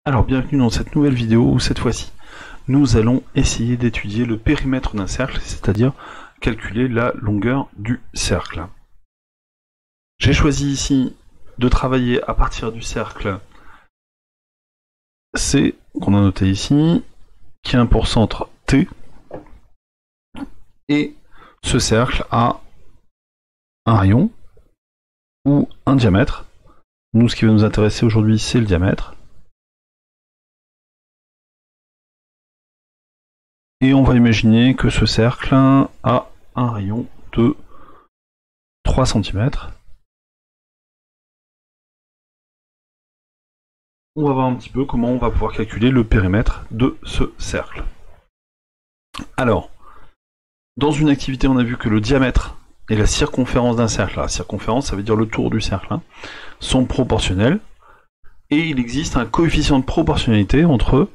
Alors bienvenue dans cette nouvelle vidéo où cette fois-ci nous allons essayer d'étudier le périmètre d'un cercle, c'est-à-dire calculer la longueur du cercle. J'ai choisi ici de travailler à partir du cercle C, qu'on a noté ici, qui a pour centre T, et ce cercle a un rayon ou un diamètre. Nous, ce qui va nous intéresser aujourd'hui, c'est le diamètre. Et on va imaginer que ce cercle a un rayon de 3 cm. On va voir un petit peu comment on va pouvoir calculer le périmètre de ce cercle. Alors, dans une activité, on a vu que le diamètre et la circonférence d'un cercle, la circonférence, ça veut dire le tour du cercle, sont proportionnels. Et il existe un coefficient de proportionnalité entre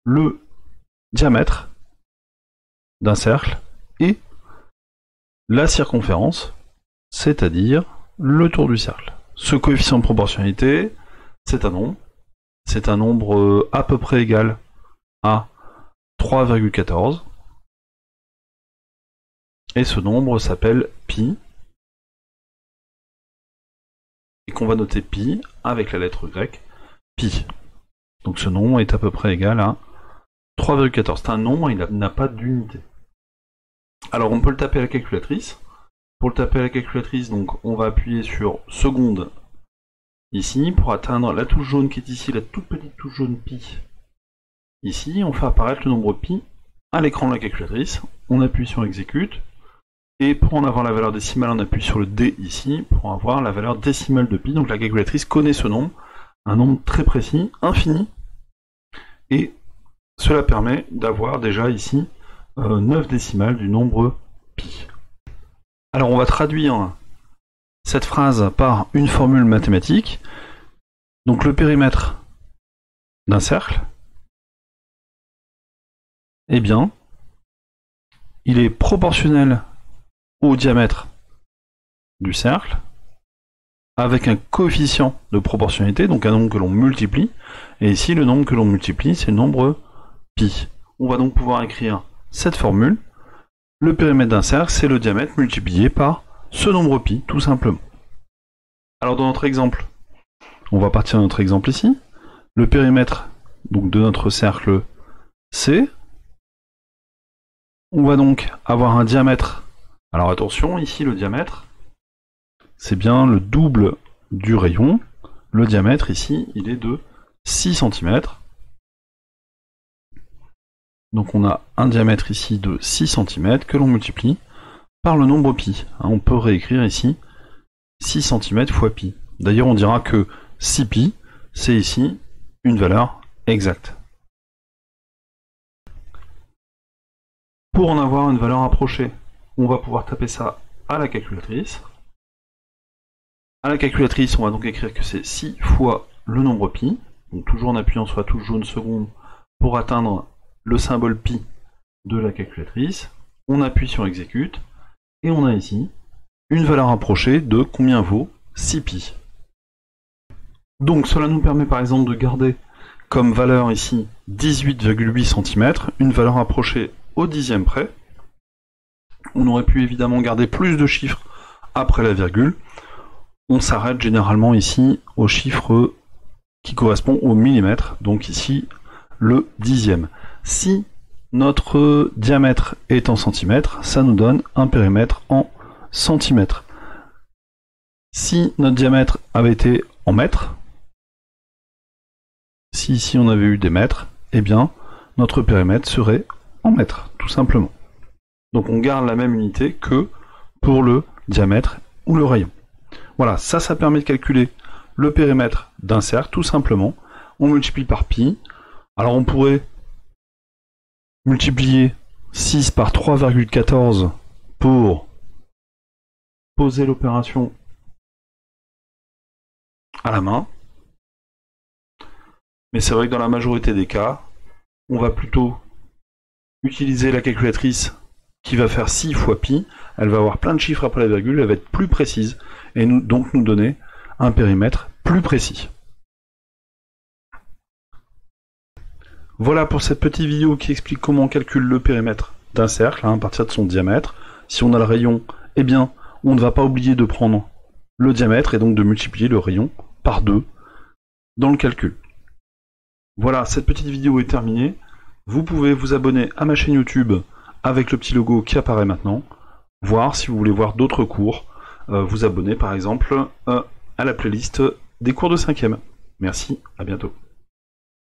le diamètre d'un cercle et la circonférence, c'est-à-dire le tour du cercle. Ce coefficient de proportionnalité, c'est un nombre. C'est un nombre à peu près égal à 3,14. Et ce nombre s'appelle pi. Et qu'on va noter pi avec la lettre grecque, pi. Donc ce nombre est à peu près égal à 3,14. C'est un nombre, il n'a pas d'unité. Alors on peut le taper à la calculatrice. Pour le taper à la calculatrice, donc on va appuyer sur seconde ici pour atteindre la touche jaune qui est ici, la toute petite touche jaune pi. Ici, on fait apparaître le nombre pi à l'écran de la calculatrice. On appuie sur exécute. Et pour en avoir la valeur décimale, on appuie sur le D ici pour avoir la valeur décimale de pi. Donc la calculatrice connaît ce nombre, un nombre très précis, infini. Et cela permet d'avoir déjà ici 9 décimales du nombre pi. Alors on va traduire cette phrase par une formule mathématique. Donc le périmètre d'un cercle, eh bien, il est proportionnel au diamètre du cercle, avec un coefficient de proportionnalité, donc un nombre que l'on multiplie, et ici le nombre que l'on multiplie, c'est le nombre pi. On va donc pouvoir écrire cette formule. Le périmètre d'un cercle, c'est le diamètre multiplié par ce nombre pi, tout simplement. Alors dans notre exemple, on va partir de notre exemple ici. Le périmètre donc, de notre cercle C. On va donc avoir un diamètre. Alors attention, ici le diamètre, c'est bien le double du rayon. Le diamètre ici, il est de 6 cm. Donc on a un diamètre ici de 6 cm que l'on multiplie par le nombre pi. On peut réécrire ici 6 cm fois pi. D'ailleurs on dira que 6 pi, c'est ici une valeur exacte. Pour en avoir une valeur approchée, on va pouvoir taper ça à la calculatrice. À la calculatrice, on va donc écrire que c'est 6 fois le nombre pi. Donc toujours en appuyant sur la touche jaune seconde pour atteindre le symbole pi de la calculatrice. On appuie sur exécute et on a ici une valeur approchée de combien vaut 6 pi. Donc cela nous permet par exemple de garder comme valeur ici 18,8 cm, une valeur approchée au dixième près. On aurait pu évidemment garder plus de chiffres après la virgule. On s'arrête généralement ici au chiffre qui correspond au millimètre, donc ici le dixième. Si notre diamètre est en centimètres, ça nous donne un périmètre en centimètres. Si notre diamètre avait été en mètres, si ici on avait eu des mètres, eh bien notre périmètre serait en mètres, tout simplement. Donc on garde la même unité que pour le diamètre ou le rayon. Voilà, ça permet de calculer le périmètre d'un cercle, tout simplement. On multiplie par pi. Alors on pourrait multiplier 6 par 3,14 pour poser l'opération à la main. Mais c'est vrai que dans la majorité des cas, on va plutôt utiliser la calculatrice qui va faire 6 fois pi. Elle va avoir plein de chiffres après la virgule, elle va être plus précise et donc nous donner un périmètre plus précis. Voilà pour cette petite vidéo qui explique comment on calcule le périmètre d'un cercle à partir de son diamètre. Si on a le rayon, eh bien, on ne va pas oublier de prendre le diamètre et donc de multiplier le rayon par 2 dans le calcul. Voilà, cette petite vidéo est terminée. Vous pouvez vous abonner à ma chaîne YouTube avec le petit logo qui apparaît maintenant. Voir si vous voulez voir d'autres cours. Vous abonner par exemple à la playlist des cours de 5e. Merci, à bientôt.